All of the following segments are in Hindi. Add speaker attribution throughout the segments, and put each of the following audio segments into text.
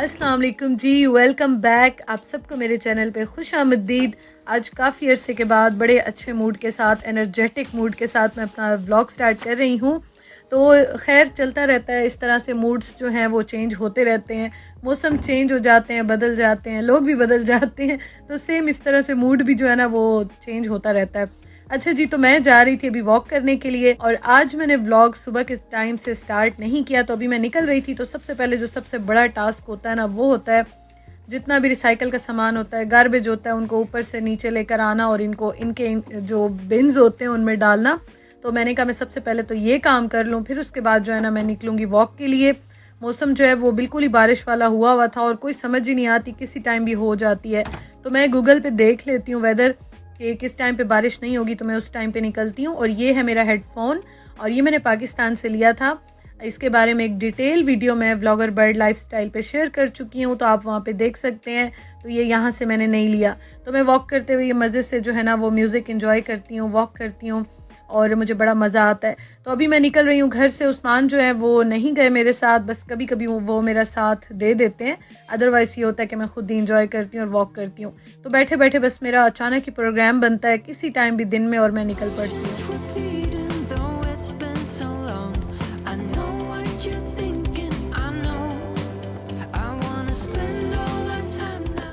Speaker 1: अस्सलाम वालेकुम जी, वेलकम बैक। आप सबको मेरे चैनल पे खुश आमदीद। आज काफ़ी अरसे के बाद बड़े अच्छे मूड के साथ, एनर्जेटिक मूड के साथ मैं अपना व्लॉग स्टार्ट कर रही हूँ। तो खैर चलता रहता है, इस तरह से मूड्स जो हैं वो चेंज होते रहते हैं। मौसम चेंज हो जाते हैं, बदल जाते हैं, लोग भी बदल जाते हैं। तो सेम इस तरह से मूड भी जो है ना वो चेंज होता रहता है। अच्छा जी, तो मैं जा रही थी अभी वॉक करने के लिए और आज मैंने व्लॉग सुबह के टाइम से स्टार्ट नहीं किया। तो अभी मैं निकल रही थी, तो सबसे पहले जो सबसे बड़ा टास्क होता है ना वो होता है जितना भी रिसाइकल का सामान होता है, गार्बेज होता है, उनको ऊपर से नीचे लेकर आना और इनको इनके जो बिन्स होते हैं उनमें डालना। तो मैंने कहा मैं सबसे पहले तो ये काम कर लूँ, फिर उसके बाद जो है ना मैं निकलूँगी वॉक के लिए। मौसम जो है वो बिल्कुल ही बारिश वाला हुआ था और कोई समझ ही नहीं आती, किसी टाइम भी हो जाती है। तो मैं गूगल पे देख लेती हूँ वेदर कि किस टाइम पे बारिश नहीं होगी, तो मैं उस टाइम पे निकलती हूँ। और ये है मेरा हेडफोन और ये मैंने पाकिस्तान से लिया था। इसके बारे में एक डिटेल वीडियो मैं व्लॉगर बर्ड लाइफस्टाइल पे शेयर कर चुकी हूँ, तो आप वहाँ पे देख सकते हैं। तो ये यहाँ से मैंने नहीं लिया। तो मैं वॉक करते हुए ये मज़े से जो है ना वो म्यूज़िक एंजॉय करती हूँ, वॉक करती हूँ और मुझे बड़ा मज़ा आता है। तो अभी मैं निकल रही हूँ घर से। उस्मान जो है वो नहीं गए मेरे साथ, बस कभी कभी वो मेरा साथ दे देते हैं। अदरवाइज़ ये होता है कि मैं खुद ही इंजॉय करती हूँ और वॉक करती हूँ। तो बैठे बैठे बस मेरा अचानक ही प्रोग्राम बनता है किसी टाइम भी दिन में और मैं निकल पड़ती हूँ।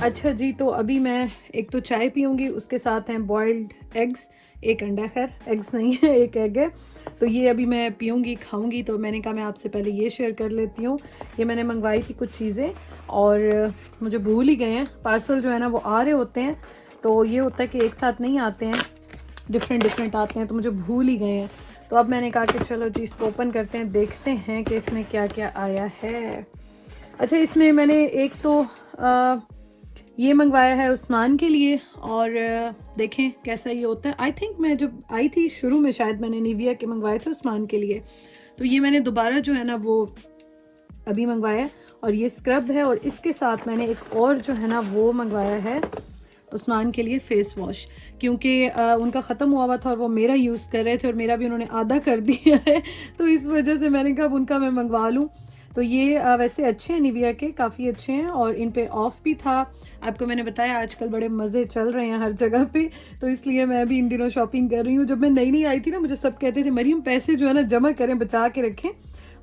Speaker 1: अच्छा जी, तो अभी मैं एक तो चाय पीऊँगी, उसके साथ हैं बॉइल्ड एग्स, एक अंडा, खैर एग्स नहीं है, एक एग है। तो ये अभी मैं पीऊँगी, खाऊँगी। तो मैंने कहा मैं आपसे पहले ये शेयर कर लेती हूँ। ये मैंने मंगवाई थी कुछ चीज़ें और मुझे भूल ही गए हैं। पार्सल जो है ना वो आ रहे होते हैं, तो ये होता है कि एक साथ नहीं आते हैं, डिफरेंट आते हैं, तो मुझे भूल ही गए हैं। तो अब मैंने कहा कि चलो जी इसको ओपन करते हैं, देखते हैं कि इसमें क्या क्या आया है। अच्छा, इसमें मैंने एक तो ये मंगवाया है उस्मान के लिए और देखें कैसा ये होता है। आई थिंक मैं जब आई थी शुरू में शायद मैंने निविया के मंगवाए थे उस्मान के लिए, तो ये मैंने दोबारा जो है ना वो अभी मंगवाया है। और ये स्क्रब है और इसके साथ मैंने एक और जो है ना वो मंगवाया है उस्मान के लिए फेस वॉश, क्योंकि उनका ख़त्म हुआ था और वो मेरा यूज़ कर रहे थे और मेरा भी उन्होंने आधा कर दिया है, तो इस वजह से मैंने कहा उनका मैं मंगवा लूँ। तो ये वैसे अच्छे हैं, निविया के काफ़ी अच्छे हैं और इन पे ऑफ भी था। आपको मैंने बताया आजकल बड़े मज़े चल रहे हैं हर जगह पे, तो इसलिए मैं भी इन दिनों शॉपिंग कर रही हूँ। जब मैं नई आई थी ना, मुझे सब कहते थे मरियम पैसे जो है ना जमा करें, बचा के रखें,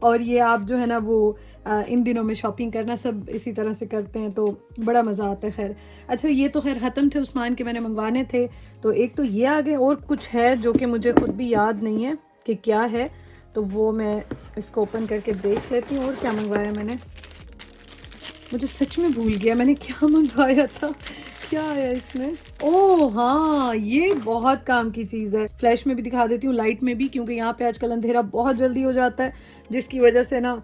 Speaker 1: और ये आप जो है ना वो इन दिनों में शॉपिंग करना सब इसी तरह से करते हैं, तो बड़ा मज़ा आता है। खैर अच्छा, ये तो खैर ख़त्म थे उस्मान के, मैंने मंगवाने थे। तो एक तो ये आ गए और कुछ है जो कि मुझे खुद भी याद नहीं है कि क्या है, तो वो मैं इसको ओपन करके देख लेती हूँ। और क्या मंगवाया मैंने, मुझे सच में भूल गया मैंने क्या मंगवाया था। क्या आया इसमें? ओह हाँ, ये बहुत काम की चीज़ है। फ्लैश में भी दिखा देती हूँ, लाइट में भी, क्योंकि यहाँ पे आजकल अंधेरा बहुत जल्दी हो जाता है, जिसकी वजह से ना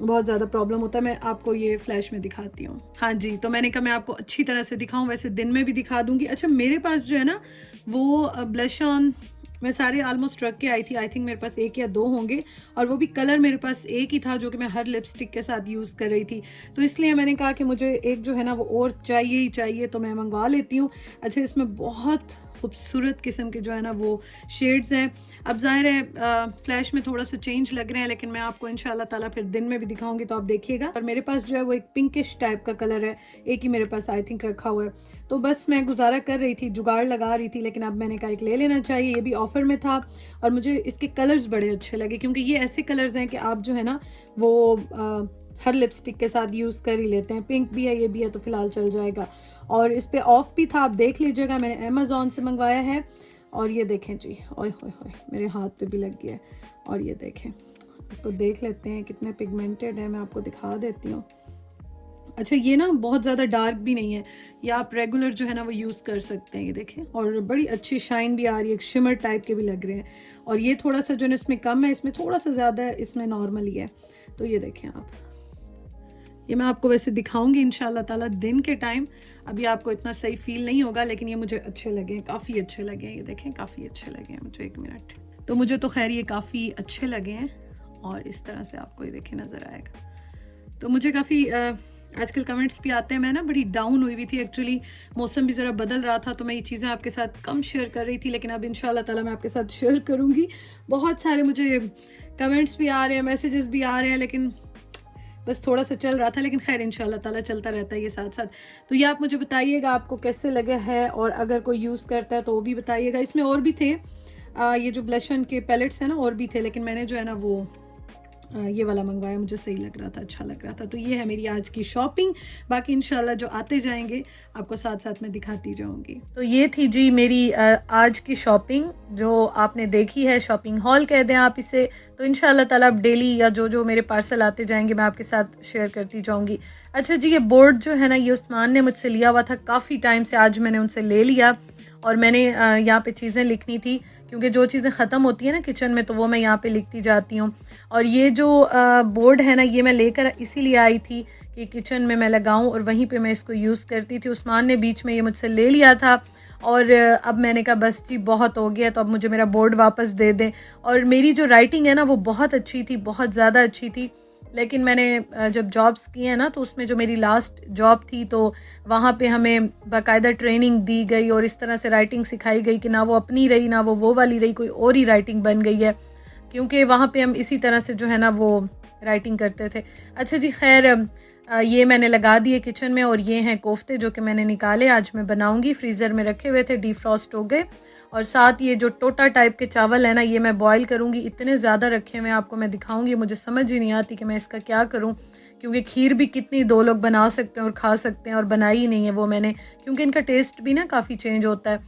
Speaker 1: बहुत ज़्यादा प्रॉब्लम होता है। मैं आपको ये फ्लैश में दिखाती हूँ। हाँ जी, तो मैंने कहा मैं आपको अच्छी तरह से दिखाऊँ, वैसे दिन में भी दिखा दूँगी। अच्छा, मेरे पास जो है ना वो ब्लश ऑन मैं सारे ऑलमोस्ट रख के आई थी। आई थिंक मेरे पास एक या दो होंगे और वो भी कलर मेरे पास एक ही था जो कि मैं हर लिपस्टिक के साथ यूज़ कर रही थी। तो इसलिए मैंने कहा कि मुझे एक जो है ना वो और चाहिए ही चाहिए, तो मैं मंगवा लेती हूँ। अच्छा, इसमें बहुत खूबसूरत किस्म के जो है ना वो शेड्स हैं। अब ज़ाहिर है फ्लैश में थोड़ा सा चेंज लग रहे हैं, लेकिन मैं आपको इंशाल्लाह ताला फिर दिन में भी दिखाऊंगी, तो आप देखिएगा। और मेरे पास जो है वो एक पिंकिश टाइप का कलर है, एक ही मेरे पास आई थिंक रखा हुआ है। तो बस मैं गुजारा कर रही थी, जुगाड़ लगा रही थी, लेकिन अब मैंने कहा एक ले लेना चाहिए। ये भी ऑफ़र में था और मुझे इसके कलर्स बड़े अच्छे लगे, क्योंकि ये ऐसे कलर्स हैं कि आप जो है ना वो हर लिपस्टिक के साथ यूज़ कर ही लेते हैं। पिंक भी है, ये भी है, तो फ़िलहाल चल जाएगा। और इस पर ऑफ भी था, आप देख लीजिएगा। मैंने अमेज़ॉन से मंगवाया है और ये देखें जी, ओए होए होए, मेरे हाथ पे भी लग गया है। और ये देखें, इसको देख लेते हैं कितने पिगमेंटेड है, मैं आपको दिखा देती हूँ। अच्छा, ये ना बहुत ज़्यादा डार्क भी नहीं है, या आप रेगुलर जो है ना वो यूज़ कर सकते हैं। ये देखें, और बड़ी अच्छी शाइन भी आ रही है, शिमर टाइप के भी लग रहे हैं। और ये थोड़ा सा जो है इसमें कम है, इसमें थोड़ा सा ज़्यादा है, इसमें नॉर्मल ही है। तो ये देखें आप, ये मैं आपको वैसे दिखाऊंगी इंशाल्लाह ताला दिन के टाइम। अभी आपको इतना सही फील नहीं होगा, लेकिन ये मुझे अच्छे लगे हैं, काफ़ी अच्छे लगे हैं। ये देखें, काफ़ी अच्छे लगे हैं मुझे। एक मिनट, तो मुझे तो खैर ये काफ़ी अच्छे लगे हैं और इस तरह से आपको ये देखें नज़र आएगा। तो मुझे काफ़ी आजकल कमेंट्स भी आते हैं। मैं ना बड़ी डाउन हुई थी एक्चुअली, मौसम भी ज़रा बदल रहा था, तो मैं ये चीज़ें आपके साथ कम शेयर कर रही थी, लेकिन अब इंशाल्लाह ताला मैं आपके साथ शेयर करूँगी। बहुत सारे मुझे कमेंट्स भी आ रहे हैं, मैसेजेस भी आ रहे हैं, लेकिन बस थोड़ा सा चल रहा था, लेकिन खैर इंशाल्लाह ताला चलता रहता है ये साथ साथ। तो ये आप मुझे बताइएगा आपको कैसे लगे है, और अगर कोई यूज़ करता है तो वो भी बताइएगा। इसमें और भी थे ये जो ब्लशन के पैलेट्स हैं ना, और भी थे, लेकिन मैंने जो है ना वो ये वाला मंगवाया, मुझे सही लग रहा था, अच्छा लग रहा था। तो ये है मेरी आज की शॉपिंग। बाकी इंशाल्लाह जो आते जाएंगे आपको साथ साथ में दिखाती जाऊंगी। तो ये थी जी मेरी आज की शॉपिंग जो आपने देखी है, शॉपिंग हॉल कह दें आप इसे। तो इंशाल्लाह ताला अब डेली या जो जो मेरे पार्सल आते जाएंगे मैं आपके साथ शेयर करती जाऊंगी। अच्छा जी, ये बोर्ड जो है ना, ये उस्मान ने मुझसे लिया हुआ था काफ़ी टाइम से, आज मैंने उनसे ले लिया। और मैंने यहाँ पे चीज़ें लिखनी थी, क्योंकि जो चीज़ें ख़त्म होती हैं ना किचन में, तो वो मैं यहाँ पे लिखती जाती हूँ। और ये जो बोर्ड है ना, ये मैं लेकर इसीलिए आई थी कि किचन में मैं लगाऊं और वहीं पे मैं इसको यूज़ करती थी। उस्मान ने बीच में ये मुझसे ले लिया था, और अब मैंने कहा बस जी बहुत हो गया, तो अब मुझे मेरा बोर्ड वापस दे दें। और मेरी जो राइटिंग है ना वो बहुत अच्छी थी, बहुत ज़्यादा अच्छी थी। लेकिन मैंने जब जॉब्स की हैं ना, तो उसमें जो मेरी लास्ट जॉब थी, तो वहाँ पे हमें बाकायदा ट्रेनिंग दी गई और इस तरह से राइटिंग सिखाई गई कि ना वो अपनी रही, ना वो वाली रही, कोई और ही राइटिंग बन गई है, क्योंकि वहाँ पे हम इसी तरह से जो है ना वो राइटिंग करते थे। अच्छा जी, खैर ये मैंने लगा दिए किचन में, और ये हैं कोफ्ते जो कि मैंने निकाले, आज मैं बनाऊँगी। फ्रीज़र में रखे हुए थे, डीफ्रॉस्ट हो गए। और साथ ये जो टोटा टाइप के चावल है ना, ये मैं बॉईल करूँगी। इतने ज़्यादा रखे हुए आपको मैं दिखाऊँगी, मुझे समझ ही नहीं आती कि मैं इसका क्या करूँ, क्योंकि खीर भी कितनी 2 लोग बना सकते हैं और खा सकते हैं, और बनाई ही नहीं है वो मैंने, क्योंकि इनका टेस्ट भी ना काफ़ी चेंज होता है।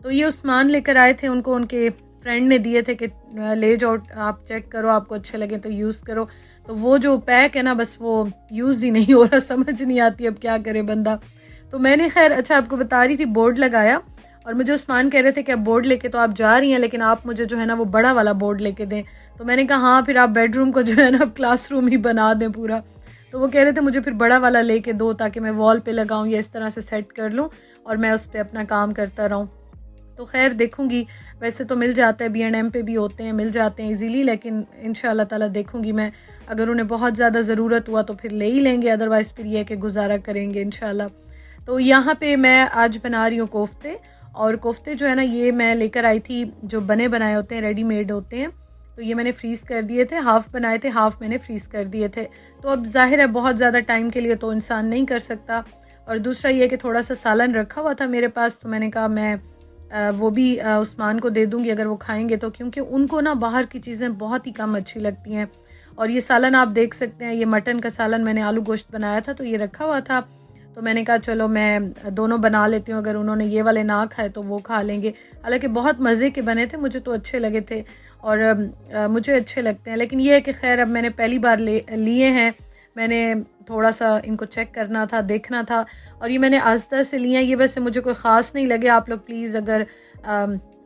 Speaker 1: तो ये उस्मान लेकर आए थे, उनको उनके फ्रेंड ने दिए थे कि ले जाओ, आप चेक करो, आपको अच्छे लगे तो यूज़ करो। तो वो जो पैक है ना, बस वो यूज़ ही नहीं हो रहा, समझ नहीं आती अब क्या करे बंदा। तो मैंने खैर अच्छा आपको बता रही थी, बोर्ड लगाया, और मुझे उस्मान कह रहे थे कि अब बोर्ड लेके तो आप जा रही हैं, लेकिन आप मुझे जो है ना वो बड़ा वाला बोर्ड लेके दें। तो मैंने कहा हाँ, फिर आप बेडरूम को जो है ना क्लासरूम ही बना दें पूरा। तो वो कह रहे थे मुझे फिर बड़ा वाला लेके दो, ताकि मैं वॉल पे लगाऊं या इस तरह से सेट कर लूं और मैं उस पर अपना काम करता रहूं। तो खैर देखूंगी, वैसे तो मिल जाता है, B&M पे भी होते हैं, मिल जाते हैं इजीली, लेकिन इंशाल्लाह ताला देखूंगी मैं, अगर उन्हें बहुत ज़्यादा ज़रूरत हुआ तो फिर ले ही लेंगे, अदरवाइज़ फिर ये कि गुजारा करेंगे इंशाल्लाह। तो यहाँ पे मैं आज बना रही हूँ कोफ्ते, और कोफ्ते जो है ना ये मैं लेकर आई थी, जो बने बनाए होते हैं, रेडीमेड होते हैं। तो ये मैंने फ्रीज़ कर दिए थे, हाफ़ बनाए थे, हाफ़ मैंने फ्रीज़ कर दिए थे। तो अब जाहिर है बहुत ज़्यादा टाइम के लिए तो इंसान नहीं कर सकता। और दूसरा ये कि थोड़ा सा सालन रखा हुआ था मेरे पास, तो मैंने कहा मैं वो भी उस्मान को दे दूँगी अगर वो खाएंगे तो, क्योंकि उनको ना बाहर की चीज़ें बहुत ही कम अच्छी लगती हैं। और ये सालन आप देख सकते हैं, ये मटन का सालन मैंने आलू गोश्त बनाया था, तो ये रखा हुआ था। तो मैंने कहा चलो मैं दोनों बना लेती हूँ, अगर उन्होंने ये वाले ना खाए तो वो खा लेंगे। हालांकि बहुत मज़े के बने थे, मुझे तो अच्छे लगे थे, और मुझे अच्छे लगते हैं। लेकिन ये है कि खैर अब मैंने पहली बार लिए हैं, मैंने थोड़ा सा इनको चेक करना था, देखना था, और ये मैंने आस्ता से लिए हैं। ये वैसे मुझे कोई ख़ास नहीं लगे, आप लोग प्लीज़ अगर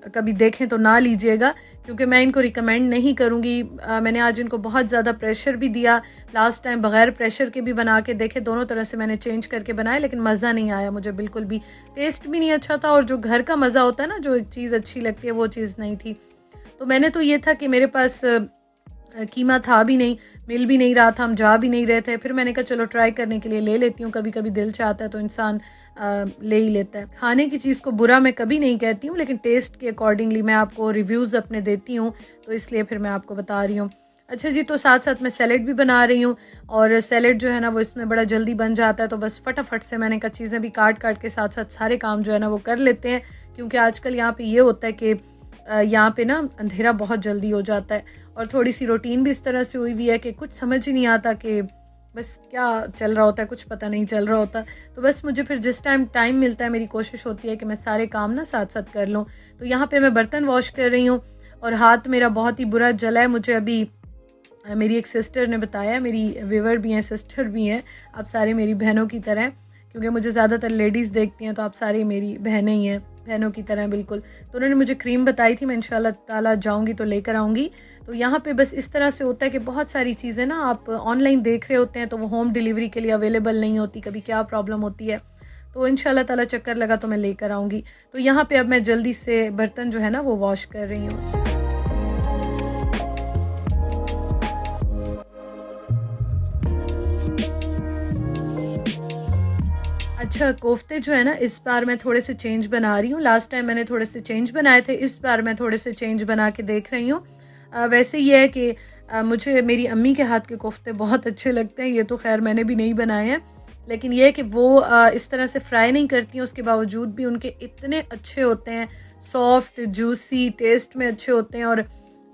Speaker 1: कभी देखें तो ना लीजिएगा, क्योंकि मैं इनको रिकमेंड नहीं करूँगी। मैंने आज इनको बहुत ज़्यादा प्रेशर भी दिया, लास्ट टाइम बग़ैर प्रेशर के भी बना के देखे, दोनों तरह से मैंने चेंज करके बनाए, लेकिन मज़ा नहीं आया मुझे बिल्कुल भी, टेस्ट भी नहीं अच्छा था, और जो घर का मज़ा होता है ना, जो एक चीज़ अच्छी लगती है वो चीज़ नहीं थी। तो मैंने तो ये था कि मेरे पास कीमा था भी नहीं, मिल भी नहीं रहा था, हम जा भी नहीं रहे थे, फिर मैंने कहा चलो ट्राई करने के लिए ले लेती हूँ, कभी कभी दिल चाहता है तो इंसान ले ही लेता है। खाने की चीज़ को बुरा मैं कभी नहीं कहती हूँ, लेकिन टेस्ट के अकॉर्डिंगली मैं आपको रिव्यूज़ अपने देती हूँ, तो इसलिए फिर मैं आपको बता रही हूँ। अच्छा जी, तो साथ साथ मैं सैलेड भी बना रही हूँ, और सैलेड जो है ना वो इसमें बड़ा जल्दी बन जाता है, तो बस फटाफट से मैंने कहा चीज़ें भी काट काट के साथ साथ सारे काम जो है ना वो कर लेते हैं, क्योंकि आजकल यहाँ पे ये होता है कि यहाँ पे ना अंधेरा बहुत जल्दी हो जाता है, और थोड़ी सी रूटीन भी इस तरह से हुई हुई है कि कुछ समझ ही नहीं आता कि बस क्या चल रहा होता है, कुछ पता नहीं चल रहा होता। तो बस मुझे फिर जिस टाइम मिलता है, मेरी कोशिश होती है कि मैं सारे काम ना साथ साथ कर लूँ। तो यहाँ पे मैं बर्तन वॉश कर रही हूँ, और हाथ मेरा बहुत ही बुरा जला है। मुझे अभी मेरी एक सिस्टर ने बताया, मेरी व्यूवर भी हैं, सिस्टर भी हैं, आप सारे मेरी बहनों की तरह, क्योंकि मुझे ज़्यादातर लेडीज़ देखती हैं, तो आप सारी मेरी बहनें ही हैं, बहनों की तरह बिल्कुल। तो उन्होंने मुझे क्रीम बताई थी, मैं इंशाल्लाह ताला जाऊंगी तो लेकर आऊँगी। तो यहाँ पे बस इस तरह से होता है कि बहुत सारी चीज़ें ना आप ऑनलाइन देख रहे होते हैं, तो वो होम डिलीवरी के लिए अवेलेबल नहीं होती, कभी क्या प्रॉब्लम होती है। तो इंशाल्लाह ताला चक्कर लगा तो मैं लेकर आऊँगी। तो यहाँ पे अब मैं जल्दी से बर्तन जो है ना वो वॉश कर रही हूँ। अच्छा, कोफ्ते जो है ना इस बार मैं थोड़े से चेंज बना रही हूँ। लास्ट टाइम मैंने थोड़े से चेंज बनाए थे, इस बार मैं थोड़े से चेंज बना के देख रही हूँ। वैसे ये है कि मुझे मेरी अम्मी के हाथ के कोफ्ते बहुत अच्छे लगते हैं। ये तो खैर मैंने भी नहीं बनाए हैं, लेकिन ये है कि वो इस तरह से फ्राई नहीं करती हैं, उसके बावजूद भी उनके इतने अच्छे होते हैं, सॉफ्ट जूसी, टेस्ट में अच्छे होते हैं और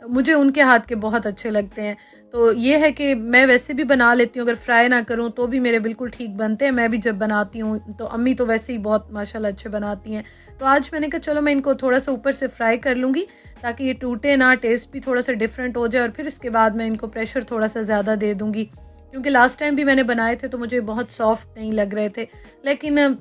Speaker 1: मुझे उनके हाथ के बहुत अच्छे लगते हैं। तो ये है कि मैं वैसे भी बना लेती हूँ, अगर फ्राई ना करूँ तो भी मेरे बिल्कुल ठीक बनते हैं। मैं भी जब बनाती हूँ तो अम्मी तो वैसे ही बहुत माशाल्लाह अच्छे बनाती हैं। तो आज मैंने कहा चलो मैं इनको थोड़ा सा ऊपर से फ्राई कर लूँगी ताकि ये टूटे ना, टेस्ट भी थोड़ा सा डिफरेंट हो जाए और फिर इसके बाद मैं इनको प्रेशर थोड़ा सा ज़्यादा दे दूँगी, क्योंकि लास्ट टाइम भी मैंने बनाए थे तो मुझे बहुत सॉफ्ट नहीं लग रहे थे। लेकिन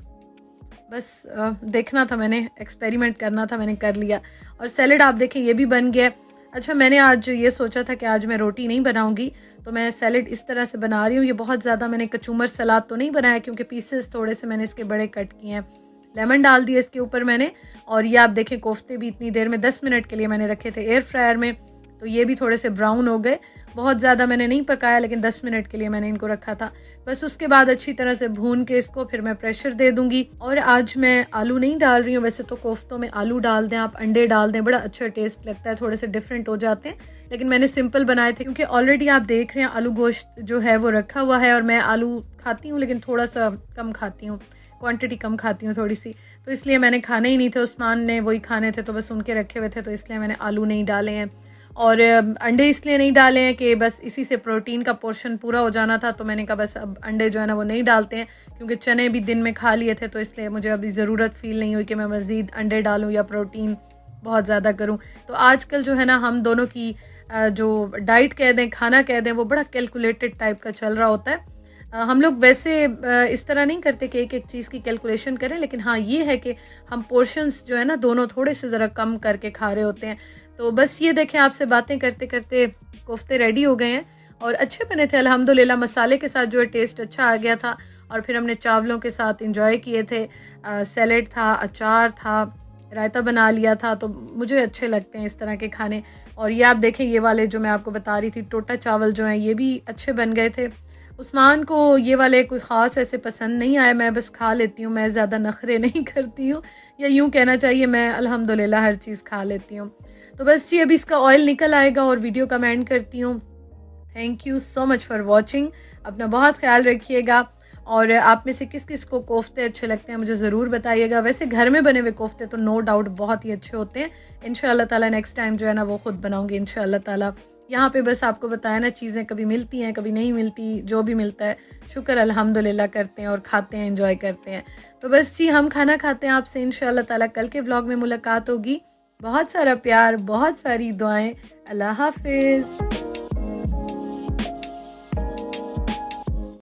Speaker 1: बस देखना था, मैंने एक्सपेरिमेंट करना था, मैंने कर लिया। और सैलेड आप देखें ये भी बन गया। अच्छा, मैंने आज ये सोचा था कि आज मैं रोटी नहीं बनाऊंगी, तो मैं सैलेड इस तरह से बना रही हूँ। ये बहुत ज़्यादा मैंने कचूमर सलाद तो नहीं बनाया क्योंकि पीसेस थोड़े से मैंने इसके बड़े कट किए हैं। लेमन डाल दिया इसके ऊपर मैंने, और ये आप देखें कोफ्ते भी इतनी देर में 10 मिनट के लिए मैंने रखे थे एयर फ्रायर में, तो ये भी थोड़े से ब्राउन हो गए। बहुत ज़्यादा मैंने नहीं पकाया, लेकिन 10 मिनट के लिए मैंने इनको रखा था। बस उसके बाद अच्छी तरह से भून के इसको फिर मैं प्रेशर दे दूंगी। और आज मैं आलू नहीं डाल रही हूँ, वैसे तो कोफ्तों में आलू डाल दें आप, अंडे डाल दें, बड़ा अच्छा टेस्ट लगता है, थोड़े से डिफरेंट हो जाते हैं। लेकिन मैंने सिंपल बनाए थे क्योंकि ऑलरेडी आप देख रहे हैं आलू गोश्त जो है वो रखा हुआ है, और मैं आलू खाती हूँ लेकिन थोड़ा सा कम खाती हूँ, क्वांटिटी कम खाती हूँ थोड़ी सी, तो इसलिए मैंने खाने ही नहीं थे। उस्मान ने वही खाने थे तो बस उनके रखे हुए थे, तो इसलिए मैंने आलू नहीं डाले हैं। और अंडे इसलिए नहीं डाले हैं कि बस इसी से प्रोटीन का पोर्शन पूरा हो जाना था, तो मैंने कहा बस अब अंडे जो है ना वो नहीं डालते हैं, क्योंकि चने भी दिन में खा लिए थे, तो इसलिए मुझे अभी ज़रूरत फ़ील नहीं हुई कि मैं मज़ीद अंडे डालूं या प्रोटीन बहुत ज़्यादा करूं। तो आजकल जो है ना हम दोनों की जो डाइट कह दें, खाना कह दें, वो बड़ा कैलकुलेटेड टाइप का चल रहा होता है। हम लोग वैसे इस तरह नहीं करते कि एक एक चीज़ की कैलकुलेशन करें, लेकिन हाँ ये है कि हम पोर्शंस जो है ना दोनों थोड़े से ज़रा कम करके खा रहे होते हैं। तो बस ये देखें, आपसे बातें करते करते कोफ्ते रेडी हो गए हैं और अच्छे बने थे अल्हम्दुलिल्लाह। मसाले के साथ जो है टेस्ट अच्छा आ गया था, और फिर हमने चावलों के साथ इंजॉय किए थे। सैलेड था, अचार था, रायता बना लिया था, तो मुझे अच्छे लगते हैं इस तरह के खाने। और ये आप देखें, ये वाले जो मैं आपको बता रही थी टोटा चावल जो हैं, ये भी अच्छे बन गए थे। उस्मान को ये वाले कोई ख़ास ऐसे पसंद नहीं आए, मैं बस खा लेती हूँ, मैं ज़्यादा नखरे नहीं करती हूँ, या यूँ कहना चाहिए मैं अल्हम्दुलिल्लाह हर चीज़ खा लेती हूँ। तो बस जी अभी इसका ऑयल निकल आएगा और वीडियो का मैं एंड करती हूँ। Thank you so much for watching. अपना बहुत ख्याल रखिएगा, और आप में से किस किस को कोफ्ते अच्छे लगते हैं मुझे ज़रूर बताइएगा। वैसे घर में बने हुए कोफ्ते तो नो डाउट बहुत ही अच्छे होते हैं। इंशाअल्लाह ताला नेक्स्ट टाइम जो है ना वो ख़ुद बनाऊँगी इंशाअल्लाह ताला। यहाँ पे बस आपको बताया ना, चीज़ें कभी मिलती हैं कभी नहीं मिलती, जो भी मिलता है शुक्र अल्हम्दुलिल्लाह करते हैं और खाते हैं, एंजॉय करते हैं। तो बस जी हम खाना खाते हैं, आपसे इंशाअल्लाह ताला कल के व्लॉग में मुलाकात होगी। बहुत सारा प्यार, बहुत सारी दुआएं। अल्लाह हाफिज़।